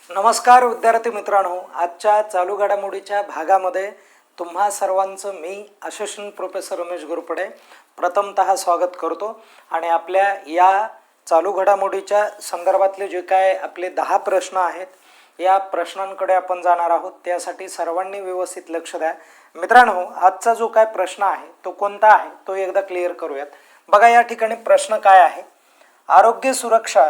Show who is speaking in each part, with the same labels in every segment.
Speaker 1: नमस्कार विद्यार्थी मित्रांनो, आजच्या चालू घडामोडीच्या भागामध्ये तुम्हा सर्वांचं मी असिस्टंट प्रोफेसर रमेश गुरपडे प्रथमतः स्वागत करतो। आणि आपल्या या चालू घडामोडीच्या संदर्भातले जे काय आपले 10 प्रश्न आहेत, या प्रश्नांकडे आपण जाणार आहोत। त्यासाठी सर्वांनी व्यवस्थित लक्ष द्या मित्रांनो। आजचा जो काय प्रश्न आहे तो कोणता आहे तो एकदा क्लिअर करूयात। बघा, या ठिकाणी प्रश्न काय आहे, आरोग्य सुरक्षा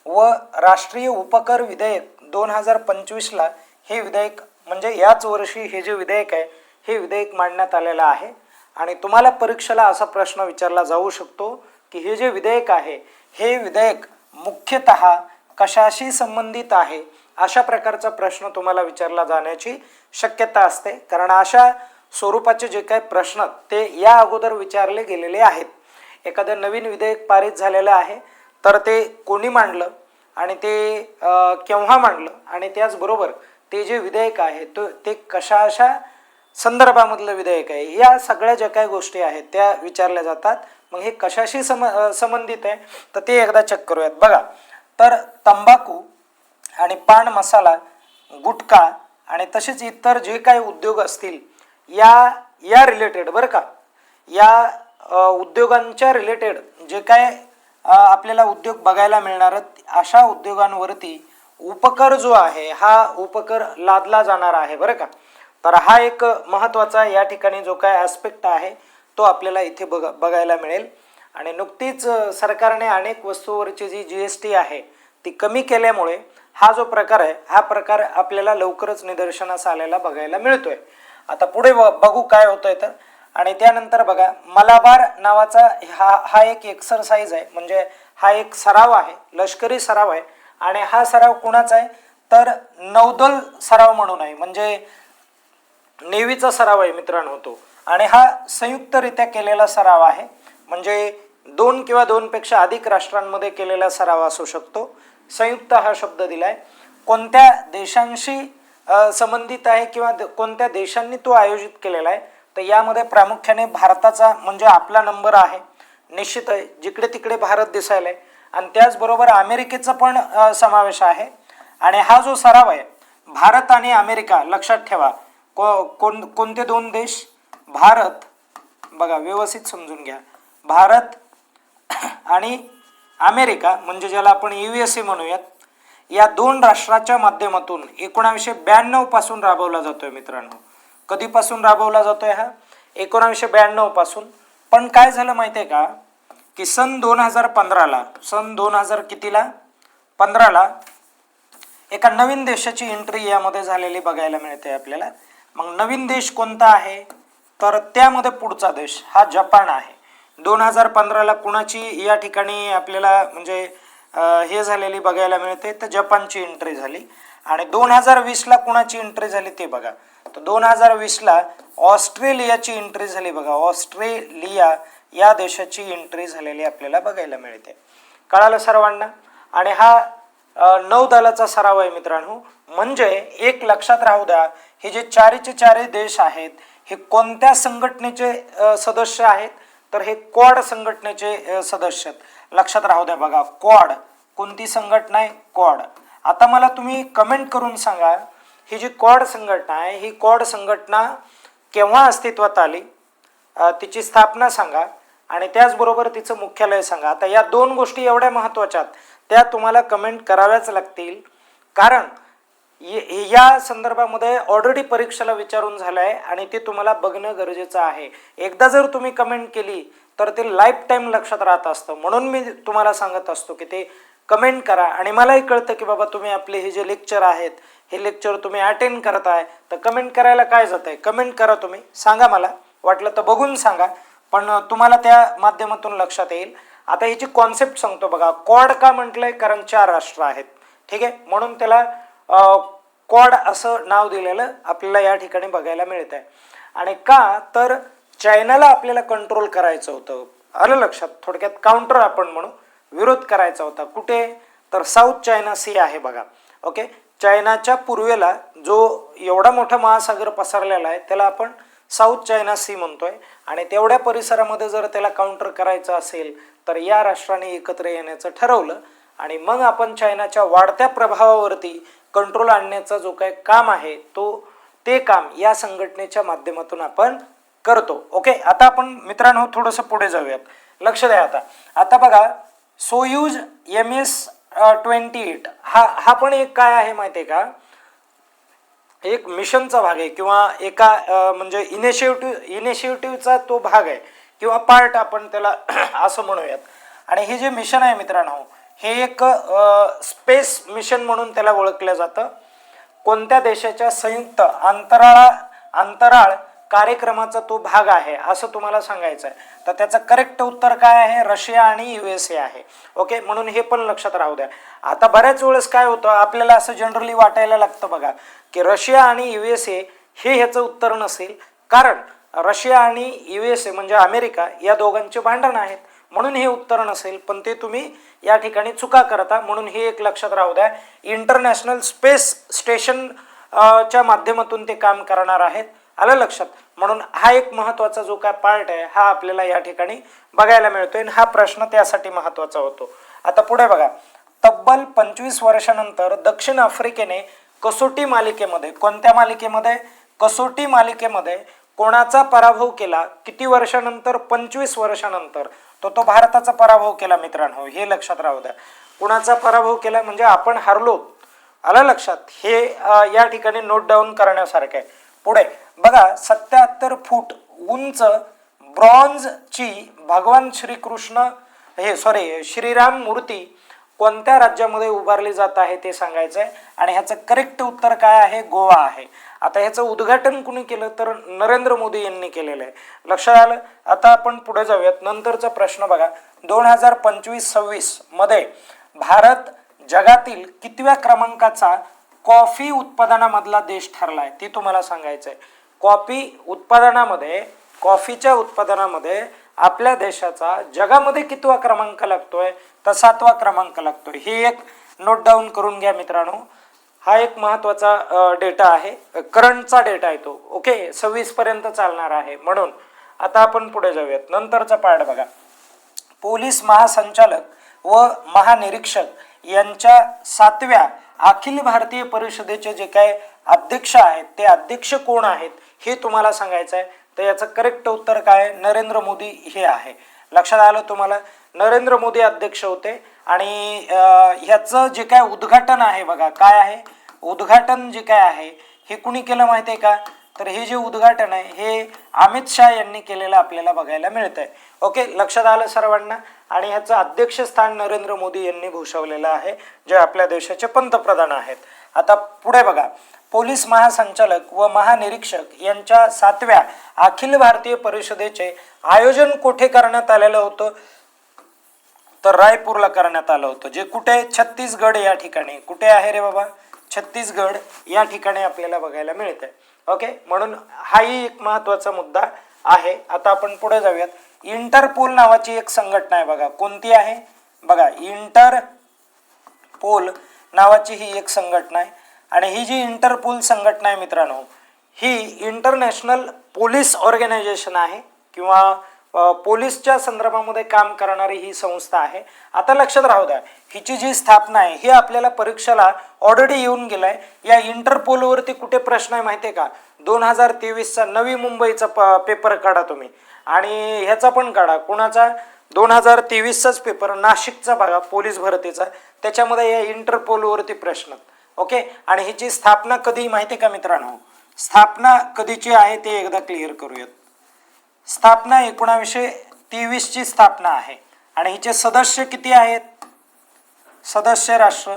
Speaker 1: व राष्ट्रीय उपकर विधेयक 2025 हे विधेयक म्हणजे याच वर्षी हे जे विधेयक आहे हे विधेयक मांडण्यात आलेलं आहे। आणि तुम्हाला परीक्षेला असा प्रश्न विचारला जाऊ शकतो की हे जे विधेयक आहे हे विधेयक मुख्यतः कशाशी संबंधित आहे, अशा प्रकारचा प्रश्न तुम्हाला विचारला जाण्याची शक्यता असते। कारण अशा स्वरूपाचे जे काही प्रश्न ते या अगोदर विचारले गेलेले आहेत। एखादं नवीन विधेयक पारित झालेलं आहे तर ते कोणी मांडलं आणि ते केव्हा मांडलं, आणि त्याचबरोबर ते जे विधेयक आहे ते कशा संदर्भामधलं विधेयक आहे, या सगळ्या ज्या काही गोष्टी आहेत त्या विचारल्या जातात। मग हे कशाशी संबंधित आहे तर ते एकदा चेक करूयात। बघा, तर तंबाखू आणि पान मसाला, गुटखा आणि तसेच इतर जे काही उद्योग असतील या रिलेटेड, बरं का, या उद्योगांच्या रिलेटेड जे काय आपल्याला उद्योग बघायला मिळणार, अशा उद्योगांवरती उपकर जो आहे हा उपकर लादला जाणार आहे, बरं का। तर हा एक महत्त्वाचा या ठिकाणी जो काय ॲस्पेक्ट आहे तो आपल्याला इथे बघायला मिळेल। आणि नुकतीच सरकारने अनेक वस्तूवरची जी GST आहे ती कमी केल्यामुळे हा जो प्रकार आहे हा प्रकार आपल्याला लवकरच निदर्शनास आलेला बघायला मिळतोय। आता पुढे बघू काय होतंय तर। आणि त्यानंतर बघा, मलाबार नावाचा हा एक एक्सरसाइज आहे, म्हणजे हा एक सराव आहे, लष्करी सराव आहे। आणि हा सराव कुणाचा आहे तर नौदल सराव म्हणून आहे, म्हणजे नेव्हीचा सराव आहे मित्रांनो तो। आणि हा संयुक्तरित्या केलेला सराव आहे, म्हणजे 2 किंवा 2 पेक्षा अधिक राष्ट्रांमध्ये केलेला सराव असू शकतो। संयुक्त हा शब्द दिलाय, कोणत्या देशांशी संबंधित आहे किंवा कोणत्या देशांनी तो आयोजित केलेला आहे, तर यामध्ये प्रामुख्याने भारताचा म्हणजे आपला नंबर आहे निश्चित आहे, जिकडे तिकडे भारत दिसायला आहे। आणि त्याचबरोबर अमेरिकेचा पण समावेश आहे। आणि हा जो सराव आहे भारत आणि अमेरिका, लक्षात ठेवा कोणते 2 देश, भारत, बघा व्यवस्थित समजून घ्या, भारत आणि अमेरिका म्हणजे ज्याला आपण USA म्हणूयात, या 2 राष्ट्राच्या माध्यमातून 1992 पासून राबवला जातोय मित्रांनो। कधीपासून राबवला जातोय हा? 1992 पासून। पण काय झालं माहिती आहे का की सन 2015 कितीला 15ला एका नवीन देशाची एंट्री यामध्ये झालेली बघायला मिळते आपल्याला। मग नवीन देश कोणता आहे तर त्यामध्ये पुढचा देश हा जपान आहे। 2015ला कुणाची या ठिकाणी आपल्याला म्हणजे हे झालेली बघायला मिळते तर जपानची एंट्री झाली। आणि 2020ला कुणाची एंट्री झाली ते बघा, तर 2020ला ऑस्ट्रेलियाची एंट्री झाली। बघा, ऑस्ट्रेलिया या देशाची एंट्री झालेली आपल्याला बघायला मिळते। कळालं सर्वांना? आणि हा नौदलाचा सराव आहे मित्रांनो। म्हणजे एक लक्षात राहू द्या, हे जे चारी देश आहेत हे कोणत्या संघटनेचे सदस्य आहेत तर हे क्वाड संघटनेचे सदस्य आहेत, लक्षात राहू द्या। बघा, क्वाड कोणती संघटना आहे? क्वाड। आता मला तुम्ही कमेंट करून सांगा, ही जी क्वाड संघटना आहे ही क्वाड संघटना केव्हा अस्तित्वात आली, तिची स्थापना सांगा आणि त्याचबरोबर तिचं मुख्यालय सांगा। आता या 2 गोष्टी एवढ्या महत्त्वाच्या त्या तुम्हाला कमेंट कराव्याच लागतील, कारण या संदर्भामध्ये ऑलरेडी परीक्षेला विचारून झालं आहे आणि ते तुम्हाला बघणं गरजेचं आहे। एकदा जर तुम्ही कमेंट केली तर ते लाईफ टाईम लक्षात राहत असतं, म्हणून मी तुम्हाला सांगत असतो की ते कमेंट करा। आणि मलाही कळतं की बाबा तुम्ही आपले हे जे लेक्चर आहेत हे लेक्चर तुम्ही अटेंड करताय, तर कमेंट करायला काय जात आहे, कमेंट करा, तुम्ही सांगा, मला वाटलं तर बघून सांगा, पण तुम्हाला त्या माध्यमातून लक्षात येईल। आता याची कॉन्सेप्ट सांगतो बघा, क्वाड का म्हटलंय कारण 4 राष्ट्र आहेत, ठीक आहे, म्हणून त्याला क्वाड असं नाव दिलेलं आपल्याला या ठिकाणी बघायला मिळत आहे। आणि का तर चायनाला आपल्याला कंट्रोल करायचं होतं, आलं लक्षात, थोडक्यात काउंटर आपण म्हणू, विरोध करायचा होता। कुठे तर साऊथ चायना सी आहे बघा, ओके। चायनाच्या पूर्वेला जो एवढा मोठा महासागर पसरलेला आहे त्याला आपण साऊथ चायना सी म्हणतोय। आणि तेवढ्या परिसरामध्ये जर त्याला काउंटर करायचं असेल तर या राष्ट्राने एकत्र येण्याचं ठरवलं आणि मग आपण चायनाच्या वाढत्या प्रभावावरती कंट्रोल आणण्याचा जो काही काम आहे ते काम या संघटनेच्या माध्यमातून आपण करतो. ओके, आता आपण मित्रांनो थोडंसं पुढे जाऊयात. लक्ष द्या. आता बघा, सोयूज MS-28 हा पण एक काय आहे माहिती आहे का, एक मिशनचा भाग आहे किंवा एका म्हणजे इनिशिएटिव्हचा तो भाग आहे किंवा पार्ट आपण त्याला असं म्हणूयात. आणि हे जे मिशन आहे मित्रांनो, हे एक स्पेस मिशन म्हणून त्याला ओळखलं जातं. कोणत्या देशाच्या संयुक्त अंतराळ कार्यक्रमाचा तो भाग आहे असं तुम्हाला सांगायचं आहे. तर त्याचं करेक्ट उत्तर काय आहे, रशिया आणि USA आहे. ओके, म्हणून हे पण लक्षात राहू द्या. आता बऱ्याच वेळेस काय होतं, आपल्याला असं जनरली वाटायला लागतं बघा की रशिया आणि USA हे ह्याचं उत्तर नसेल, कारण रशिया आणि USA म्हणजे अमेरिका या दोघांचे भांडण आहेत, म्हणून हे उत्तर नसेल. पण ते तुम्ही या ठिकाणी चुका करता, म्हणून हे एक लक्षात राहू द्या. इंटरनॅशनल स्पेस स्टेशन च्या माध्यमातून ते काम करणार आहेत. आलं लक्षात. म्हणून हा एक महत्त्वाचा जो काय पार्ट आहे हा आपल्याला या ठिकाणी बघायला मिळतोय आणि हा प्रश्न त्यासाठी महत्त्वाचा होतो. आता पुढे बघा, तब्बल 25 वर्षानंतर दक्षिण आफ्रिकेने कसोटी मालिकेमध्ये, कोणत्या मालिकेमध्ये, कसोटी मालिकेमध्ये कोणाचा पराभव केला, किती वर्षानंतर, 25 वर्षानंतर. तो भारताचा पराभव केला मित्रांनो, हे लक्षात राहू द्या. कुणाचा पराभव केला म्हणजे आपण हरलो. आलं लक्षात. हे या ठिकाणी नोट डाऊन करण्यासारखं आहे. पुढे बघा, 77 फूट उंच ब्रॉन्झची भगवान श्रीराम मूर्ती कोणत्या राज्यामध्ये उभारली जात आहे ते सांगायचं आहे. आणि ह्याचं करेक्ट उत्तर काय आहे, गोवा आहे. आता ह्याचं उद्घाटन कुणी केलं तर नरेंद्र मोदी यांनी केलेलं आहे. लक्षात आलं. आता आपण पुढे जाऊयात. नंतरचा प्रश्न बघा, 2025-26 मध्ये भारत जगातील कितव्या क्रमांकाचा कॉफी उत्पादनामधला देश ठरलाय ते तुम्हाला सांगायचंय. कॉफीच्या उत्पादनामध्ये आपल्या देशाचा जगामध्ये कितवा क्रमांक लागतोय, तर 7वा क्रमांक लागतोय. हे एक नोट डाऊन करून घ्या मित्रांनो. हा एक महत्वाचा डेटा आहे, करंटचा डेटा आहे तो. ओके, 26 पर्यंत चालणार आहे. म्हणून आता आपण पुढे जाऊयात. नंतरचा पार्ट बघा, पोलीस महासंचालक व महानिरीक्षक यांच्या 7व्या अखिल भारतीय परिषदेचे जे काय अध्यक्ष आहेत ते अध्यक्ष कोण आहेत हे तुम्हाला सांगायचं आहे. तर याचं करेक्ट उत्तर काय, नरेंद्र मोदी हे आहे. लक्षात आलं तुम्हाला. नरेंद्र मोदी अध्यक्ष होते. आणि ह्याचं जे काय उद्घाटन आहे बघा, काय आहे उद्घाटन जे काय आहे हे कुणी केलं माहिती आहे का, तर हे जे उद्घाटन आहे हे अमित शाह यांनी केलेलं आपल्याला बघायला मिळतंय. ओके, लक्षात आलं सर्वांना. आणि ह्याचं अध्यक्षस्थान नरेंद्र मोदी यांनी भूषवलेलं आहे, जे आपल्या देशाचे पंतप्रधान आहेत. आता पुढे बघा, पोलीस महासंचालक व महानिरीक्षक यांच्या 7व्या अखिल भारतीय परिषदेचे आयोजन कुठे करण्यात आलेलं होतं, तर रायपूरला करण्यात आलं होतं. जे कुठे, छत्तीसगड या ठिकाणी. कुठे आहे रे बाबा, छत्तीसगड या ठिकाणी आपल्याला बघायला मिळतंय. ओके, म्हणून हाही एक महत्वाचा मुद्दा आहे. आता आपण पुढे जाऊयात. इंटरपोल नावाची एक संघटना आहे बघा, कोणती आहे बघा, इंटरपोल नावाची ही एक संघटना आहे. आणि ही जी इंटरपोल संघटना आहे मित्रांनो, ही इंटरनॅशनल पोलीस ऑर्गनायझेशन आहे किंवा पोलीसच्या संदर्भामध्ये काम करणारी ही संस्था आहे. आता लक्षात राहू द्या, हिची जी स्थापना आहे ही आपल्याला परीक्षेला ऑलरेडी येऊन गेलाय. या इंटरपोलवरती कुठे प्रश्न आहे माहिती आहे का, 2023चा नवी मुंबईचा पेपर काढा तुम्ही, आणि ह्याचा पण काढा, कोणाचा, 2023चाच पेपर नाशिकचा बघा पोलीस भरतीचा, त्याच्यामध्ये या इंटरपोलवरती प्रश्न. ओके, आणि हिची स्थापना कधी माहिती आहे का मित्रांनो, स्थापना कधीची आहे ते एकदा क्लिअर करूयात. स्थापना 1923 ची स्थापना आहे. आणि हिचे सदस्य किती आहेत, सदस्य राष्ट्र,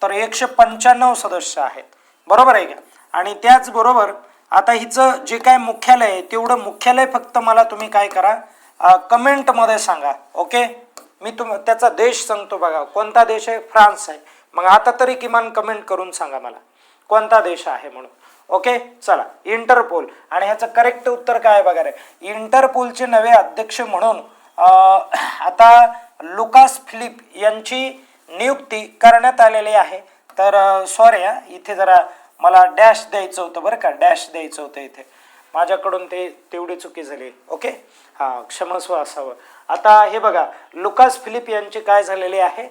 Speaker 1: तर 195 सदस्य आहेत. बरोबर आहे का. आणि त्याचबरोबर आता हिचं जे काय मुख्यालय आहे तेवढं मुख्यालय फक्त मला तुम्ही काय करा, कमेंटमध्ये सांगा. ओके, मी त्याचा देश सांगतो बघा, कोणता देश आहे, फ्रान्स आहे. मग आता तरी किमान कमेंट करून सांगा मला कोणता देश आहे म्हणून. ओके, चला, इंटरपोल. आणि ह्याचं करेक्ट उत्तर काय आहे बघा रे, इंटरपोलचे नवे अध्यक्ष म्हणून आता लुकास फिलिप यांची नियुक्ती करण्यात आलेली आहे. तर सॉरी इथे जरा मला डॅश द्यायचं होतं बरं का, डॅश द्यायचं होतं इथे माझ्याकडून, ते तेवढी चुकी झाली. ओके, हां, क्षमस्व असावं. आता हे बघा, लुकास फिलिप यांची काय झालेली आहे,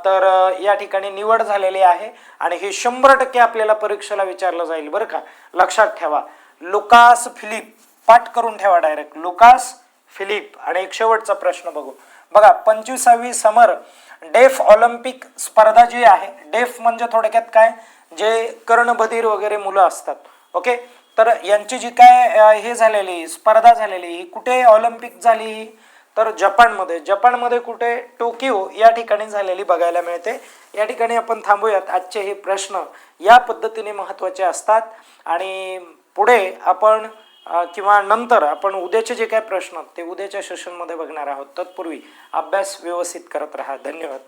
Speaker 1: तर या ठिकाणी निवड झालेली आहे आणि हे 100% आपल्याला परीक्षेला विचारलं जाईल बरं का, लक्षात ठेवा. लुकास फिलिप, पाठ करून ठेवा डायरेक्ट, लुकास फिलिप. आणि एक शेवटचा प्रश्न बघू. बघा 25वी समर डेफ ऑलिम्पिक स्पर्धा जी आहे, डेफ म्हणजे थोडक्यात काय, जे कर्णबधीर वगैरे मुलं असतात, ओके, तर यांची जी काय हे झालेली स्पर्धा झालेली ही कुठे ऑलिम्पिक झाली ही, तर जपानमध्ये. जपानमध्ये कुठे, टोकियो या ठिकाणी झालेली बघायला मिळते. या ठिकाणी आपण थांबूयात. आजचे हे प्रश्न या पद्धतीने महत्त्वाचे असतात आणि पुढे आपण किंवा नंतर आपण उद्याचे जे काही प्रश्न ते उद्याच्या सेशनमध्ये बघणार आहोत. तत्पूर्वी अभ्यास व्यवस्थित करत राहा. धन्यवाद.